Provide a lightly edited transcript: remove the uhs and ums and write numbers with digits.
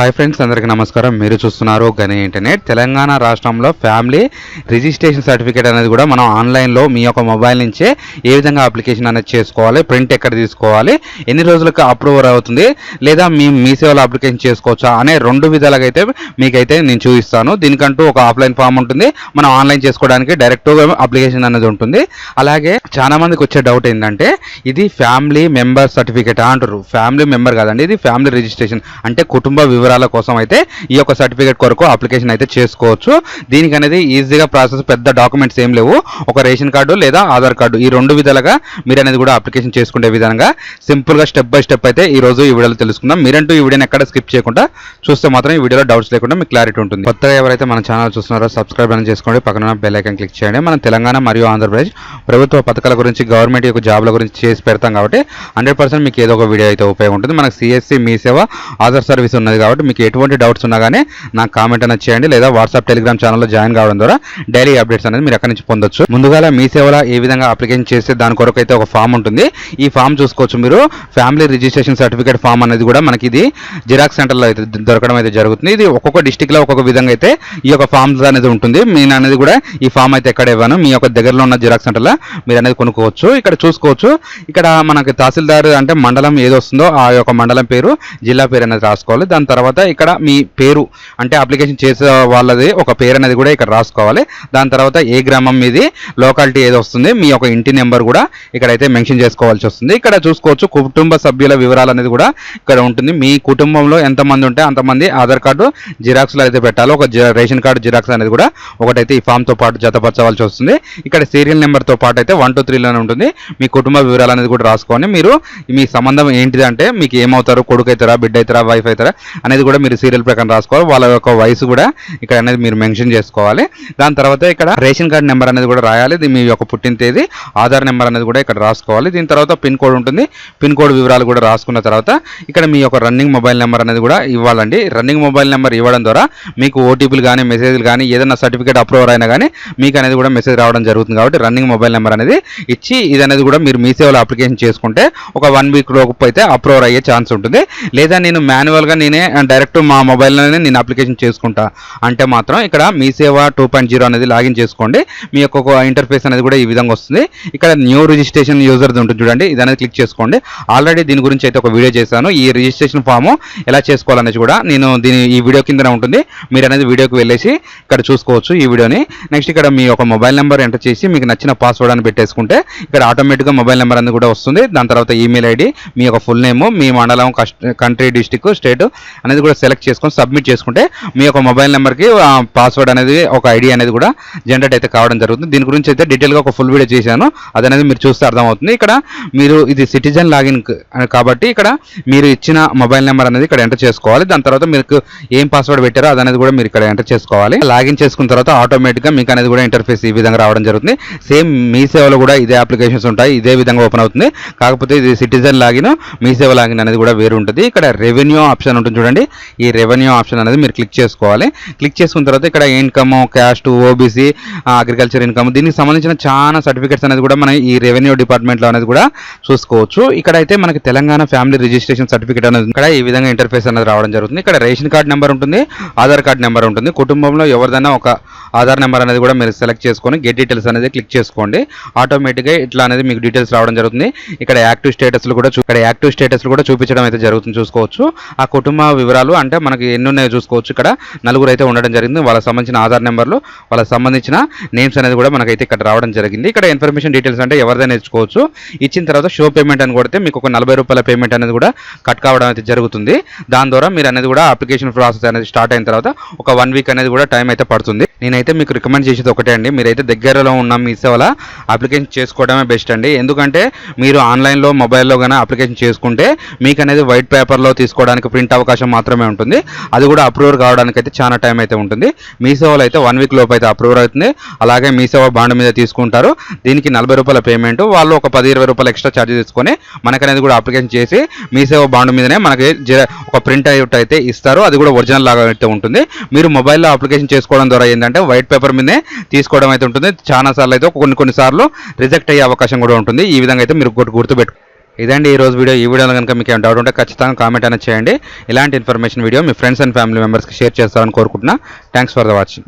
Hi friends, అందరికీ నమస్కారం. మీరు చూస్తున్నారు గని ఇంటర్నెట్. తెలంగాణ రాష్ట్రంలో ఫ్యామిలీ రిజిస్ట్రేషన్ సర్టిఫికేట్ అనేది కూడా మనం ఆన్లైన్లో మీ యొక్క మొబైల్ నుంచే ఏ విధంగా అప్లికేషన్ అనేది చేసుకోవాలి, ప్రింట్ ఎక్కడ తీసుకోవాలి, ఎన్ని రోజులకు అప్రూవర్ అవుతుంది, లేదా మీ సేవలో అప్లికేషన్ చేసుకోవచ్చా అనే రెండు విధాలుగా అయితే మీకైతే నేను చూపిస్తాను. దీనికంటూ ఒక ఆఫ్లైన్ ఫామ్ ఉంటుంది, మనం ఆన్లైన్ చేసుకోవడానికి డైరెక్ట్గా అప్లికేషన్ అనేది ఉంటుంది. అలాగే చాలా మందికి వచ్చే డౌట్ ఏంటంటే ఇది ఫ్యామిలీ మెంబర్ సర్టిఫికేట్ అంటారు. ఫ్యామిలీ మెంబర్ కాదండి, ఇది ఫ్యామిలీ రిజిస్ట్రేషన్ అంటే కుటుంబ వివరాల కోసం అయితే ఈ యొక్క సర్టిఫికేట్ కొరకు అప్లికేషన్ అయితే చేసుకోవచ్చు. దీనికి అనేది ఈజీగా ప్రాసెస్, పెద్ద డాక్యుమెంట్స్ ఏం లేవు. ఒక రేషన్ కార్డు లేదా ఆధార్ కార్డు, ఈ రెండు విధాలుగా మీరు అనేది కూడా అప్లికేషన్ చేసుకునే విధంగా సింపుల్గా స్టెప్ బై స్టెప్ అయితే ఈ రోజు ఈ వీడియోలో తెలుసుకుందాం. మీరంటూ ఈ వీడియోని ఎక్కడ స్కిప్ చేయకుండా చూస్తే మాత్రం ఈ వీడియోలో డౌట్స్ లేకుండా మీకు క్లారిటీ ఉంటుంది. కొత్తగా ఎవరైతే మన ఛానల్ చూస్తున్నారో సబ్స్క్రైబ్ అని చేసుకోండి, పక్కన బెల్ ఐకాన్ క్లిక్ చేయండి. మనం తెలంగాణ మరియు ఆంధ్రప్రదేశ్ ప్రభుత్వ పథకాల గురించి, గవర్నమెంట్ యొక్క జాబ్ల గురించి చేసి పెడతాం కాబట్టి 100% మీకు ఏదో ఒక వీడియో అయితే ఉపయోగం ఉంటుంది. మనకు సిఎస్సి మీ సేవ ఆధార్ సర్వీస్ ఉన్నది కాబట్టి మీకు ఎటువంటి డౌట్స్ ఉన్నా కానీ నాకు కామెంట్ అనేది చేయండి, లేదా వాట్సాప్ టెలిగ్రామ్ ఛానల్లో జాయిన్ కావడం ద్వారా డైలీ అప్డేట్స్ అనేది మీరు అక్కడి నుంచి పొందొచ్చు. ముందుగా మీ సేవలో ఏ విధంగా అప్లికేషన్ చేస్తే దాని కొరకు అయితే ఒక ఫామ్ ఉంటుంది. ఈ ఫామ్ చూసుకోవచ్చు మీరు. ఫ్యామిలీ రిజిస్ట్రేషన్ సర్టిఫికేట్ ఫామ్ అనేది కూడా మనకి ఇది జిరాక్స్ సెంటర్లో అయితే దొరకడం అయితే జరుగుతుంది. ఇది ఒక్కొక్క డిస్టిక్లో ఒక్కొక్క విధంగా అయితే ఈ యొక్క ఫామ్స్ అనేది ఉంటుంది. నేను అనేది కూడా ఈ ఫామ్ అయితే ఎక్కడ ఇవ్వను, మీ యొక్క దగ్గరలో ఉన్న జిరాక్స్ సెంటర్లో మీరు అనేది కొనుక్కోవచ్చు. ఇక్కడ చూసుకోవచ్చు, ఇక్కడ మనకి తహసీల్దార్ అంటే మండలం ఏదో వస్తుందో ఆ యొక్క మండలం పేరు, జిల్లా పేరు అనేది రాసుకోవాలి. దాని తర్వాత ఇక్కడ మీ పేరు అంటే అప్లికేషన్ చేసే వాళ్ళది ఒక పేరు అనేది కూడా ఇక్కడ రాసుకోవాలి. దాని తర్వాత ఏ గ్రామం మీది, లోకాలిటీ ఏదో వస్తుంది, మీ యొక్క ఇంటి నెంబర్ కూడా ఇక్కడైతే మెన్షన్ చేసుకోవాల్సి వస్తుంది. ఇక్కడ చూసుకోవచ్చు కుటుంబ సభ్యుల వివరాలు అనేది కూడా ఇక్కడ ఉంటుంది. మీ కుటుంబంలో ఎంతమంది ఉంటే అంతమంది ఆధార్ కార్డు జిరాక్స్లో అయితే పెట్టాలి. ఒక రేషన్ కార్డు జిరాక్స్ అనేది కూడా ఒకటైతే ఈ ఫామ్తో పాటు జతపరచవలసి వస్తుంది. ఇక్కడ సీరియల్ నెంబర్తో పాటు అయితే 1 2 3లోనే ఉంటుంది. మీ కుటుంబ వివరాలు అనేది కూడా రాసుకొని మీరు మీ సంబంధం ఏంటిది అంటే మీకు ఏమవుతారు, కొడుకు అవుతారా, బిడ్డ అవుతారా, వైఫ్ అవుతారా అనేది కూడా మీరు సీరియల్ ప్రకారం రాసుకోవాలి. వాళ్ళ యొక్క వయసు కూడా ఇక్కడ అనేది మీరు మెన్షన్ చేసుకోవాలి. దాని తర్వాత ఇక్కడ రేషన్ కార్డు నెంబర్ అనేది కూడా రాయాలి. ఇది మీ యొక్క పుట్టిన తేదీ, ఆధార్ నెంబర్ అనేది కూడా ఇక్కడ రాసుకోవాలి. దీని తర్వాత పిన్ కోడ్ ఉంటుంది. పిన్ కోడ్ వివరాలు కూడా రాసుకున్న తర్వాత ఇక్కడ మీ యొక్క రన్నింగ్ మొబైల్ నెంబర్ అనేది కూడా ఇవ్వాలండి. రన్నింగ్ మొబైల్ నెంబర్ ఇవ్వడం ద్వారా మీకు ఓటీపీలు కానీ, మెసేజ్లు కానీ, ఏదైనా సర్టిఫికేట్ అప్రూవర్ అయినా కానీ మీకు అనేది కూడా మెసేజ్ రావడం జరుగుతుంది. కాబట్టి రన్నింగ్ మొబైల్ నెంబర్ అనేది ఇచ్చి ఇది అనేది కూడా మీరు మీ సేవలో అప్లికేషన్ చేసుకుంటే ఒక 1 వీక్ లోపు అయితే అప్రూవర్ అయ్యే ఛాన్స్ ఉంటుంది. లేదా నేను మాన్యువల్గా నేనే డైరెక్ట్ మా మొబైల్లోనే నేను అప్లికేషన్ చేసుకుంటా అంటే మాత్రం ఇక్కడ మీ సేవ 2.0 అనేది లాగిన్ చేసుకోండి. మీ యొక్క ఇంటర్ఫేస్ అనేది కూడా ఈ విధంగా వస్తుంది. ఇక్కడ న్యూ రిజిస్ట్రేషన్ యూజర్ ఉంటుంది చూడండి, ఇది అనేది క్లిక్ చేసుకోండి. ఆల్రెడీ దీని గురించి అయితే ఒక వీడియో చేశాను. ఈ రిజిస్ట్రేషన్ ఫామ్ ఎలా చేసుకోవాలనేది కూడా నేను ఈ వీడియో కిందనే ఉంటుంది. మీరు అనేది వీడియోకి వెళ్ళేసి ఇక్కడ చూసుకోవచ్చు ఈ వీడియోని. నెక్స్ట్ ఇక్కడ మీ యొక్క మొబైల్ నెంబర్ ఎంటర్ చేసి మీకు నచ్చిన పాస్వర్డ్ అని పెట్టేసుకుంటే ఇక్కడ ఆటోమేటిక్గా మొబైల్ నెంబర్ అనేది కూడా వస్తుంది. దాని తర్వాత ఈమెయిల్ ఐడి, మీ యొక్క ఫుల్ నేమ్, మీ మండలం, కంట్రీ, డిస్టిక్, స్టేట్ అనేది కూడా సెలెక్ట్ చేసుకొని సబ్మిట్ చేసుకుంటే మీ యొక్క మొబైల్ నెంబర్కి పాస్వర్డ్ అనేది, ఒక ఐడి అనేది కూడా జనరేట్ అయితే కావడం జరుగుతుంది. దీని గురించి అయితే డీటెయిల్గా ఒక ఫుల్ వీడియో చేశాను, అదనేది మీరు చూస్తే అర్థమవుతుంది. ఇక్కడ మీరు ఇది సిటిజన్ లాగిన్ కాబట్టి ఇక్కడ మీరు ఇచ్చిన మొబైల్ నెంబర్ అనేది ఇక్కడ ఎంటర్ చేసుకోవాలి. దాని తర్వాత మీకు ఏం పాస్వర్డ్ పెట్టారో అదనేది కూడా మీరు ఇక్కడ ఎంటర్ చేసుకోవాలి. లాగిన్ చేసుకున్న తర్వాత ఆటోమేటిక్గా మీకు అనేది కూడా ఇంటర్ఫేస్ ఈ విధంగా రావడం జరుగుతుంది. సేమ్ మీ సేవలో కూడా ఇదే అప్లికేషన్స్ ఉంటాయి, ఇదే విధంగా ఓపెన్ అవుతుంది. కాకపోతే ఇది సిటిజన్ లాగిన్, మీ సేవ లాగిన్ అనేది కూడా వేరు ఉంటుంది. ఇక్కడ రెవెన్యూ ఆప్షన్ ఉంటుంది చూడండి, ఈ రెవెన్యూ ఆప్షన్ అనేది మీరు క్లిక్ చేసుకోవాలి. క్లిక్ చేసుకున్న తర్వాత ఇక్కడ income, caste, OBC, agriculture income, దీనికి సంబంధించిన చాలా సర్టిఫికేట్స్ అనేది కూడా మనం ఈ రెవెన్యూ డిపార్ట్మెంట్లో అనేది కూడా చూసుకోవచ్చు. ఇక్కడైతే మనకి తెలంగాణ ఫ్యామిలీ రిజిస్ట్రేషన్ సర్టిఫికేట్ అనేది ఇక్కడ ఈ విధంగా ఇంటర్ఫేస్ అనేది రావడం జరుగుతుంది. ఇక్కడ రేషన్ కార్డ్ నెంబర్ ఉంటుంది, ఆధార్ కార్డ్ నెంబర్ ఉంటుంది. కుటుంబంలో ఎవరిదైనా ఒక ఆధార్ నెంబర్ అనేది కూడా మీరు సెలెక్ట్ చేసుకొని గెట్ డీటెయిల్స్ అనేది క్లిక్ చేసుకోండి. ఆటోమేటిక్గా ఇట్లా అనేది మీకు డీటెయిల్స్ రావడం జరుగుతుంది. ఇక్కడ యాక్టివ్ స్టేటస్లు కూడా చూపించడం అయితే జరుగుతుంది. చూసుకోవచ్చు ఆ కుటుంబ వివరాలు అంటే మనకి ఎన్ని ఉన్నాయో చూసుకోవచ్చు. ఇక్కడ 4 అయితే ఉండడం జరిగింది. వాళ్ళకి సంబంధించిన ఆధార్ నెంబర్లు, వాళ్ళకి సంబంధించిన నేమ్స్ అనేది కూడా మనకైతే ఇక్కడ రావడం జరిగింది. ఇక్కడ ఇన్ఫర్మేషన్ డీటెయిల్స్ అంటే ఎవరిదైనా ఇచ్చుకోవచ్చు. ఇచ్చిన తర్వాత షో పేమెంట్ అని కొడితే మీకు ఒక 40 రూపాయల పేమెంట్ అనేది కూడా కట్ కావడం అయితే జరుగుతుంది. దాని ద్వారా మీరు అనేది కూడా అప్లికేషన్ ప్రాసెస్ అనేది స్టార్ట్ అయిన తర్వాత ఒక 1 వీక్ అనేది కూడా టైం అయితే పడుతుంది. నేనైతే మీకు రికమెండ్ చేసేది ఒకటే అండి, మీరైతే దగ్గరలో ఉన్న మీ సేవలో అప్లికేషన్ చేసుకోవడమే బెస్ట్ అండి. ఎందుకంటే మీరు ఆన్లైన్లో, మొబైల్లో కానీ అప్లికేషన్ చేసుకుంటే మీకు అనేది వైట్ పేపర్లో తీసుకోవడానికి ప్రింట్ అవకాశం మాత్రమే ఉంటుంది. అది కూడా అప్రూవర్ కావడానికి అయితే చాలా టైం అయితే ఉంటుంది. మీ సేవలో అయితే 1 వీక్ లోపు అయితే అప్రూవర్ అవుతుంది. అలాగే మీ సేవ బాండ్ మీద తీసుకుంటారు. దీనికి 40 రూపాయల పేమెంట్, వాళ్ళు ఒక 10-20 రూపాయలు ఎక్స్ట్రా ఛార్జ్ తీసుకొని మనకనేది కూడా అప్లికేషన్ చేసి మీ సేవ బాండ్ మీదనే మనకి ఒక ప్రింట్ అవుట్ అయితే ఇస్తారు. అది కూడా ఒరిజినల్ లాగా అయితే ఉంటుంది. మీరు మొబైల్లో అప్లికేషన్ చేసుకోవడం ద్వారా ఏంటంటే వైట్ పేపర్ మీదే తీసుకోవడం అయితే ఉంటుంది. చాలా సార్లు అయితే కొన్నిసార్లు రిజెక్ట్ అయ్యే అవకాశం కూడా ఉంటుంది. ఈ విధంగా అయితే మీరు గుర్తుపెట్టుకోండి. ఇదండి ఈ రోజు వీడియో. ఈ వీడియోలో కనుక మీకు ఏమైనా డౌట్ ఉంటే ఖచ్చితంగా కామెంట్ అనేది చేయండి. ఇలాంటి information video me friends and family మెంబర్స్కి షేర్ చేస్తారని కోరుకుంటున్నా. Thanks for the watching.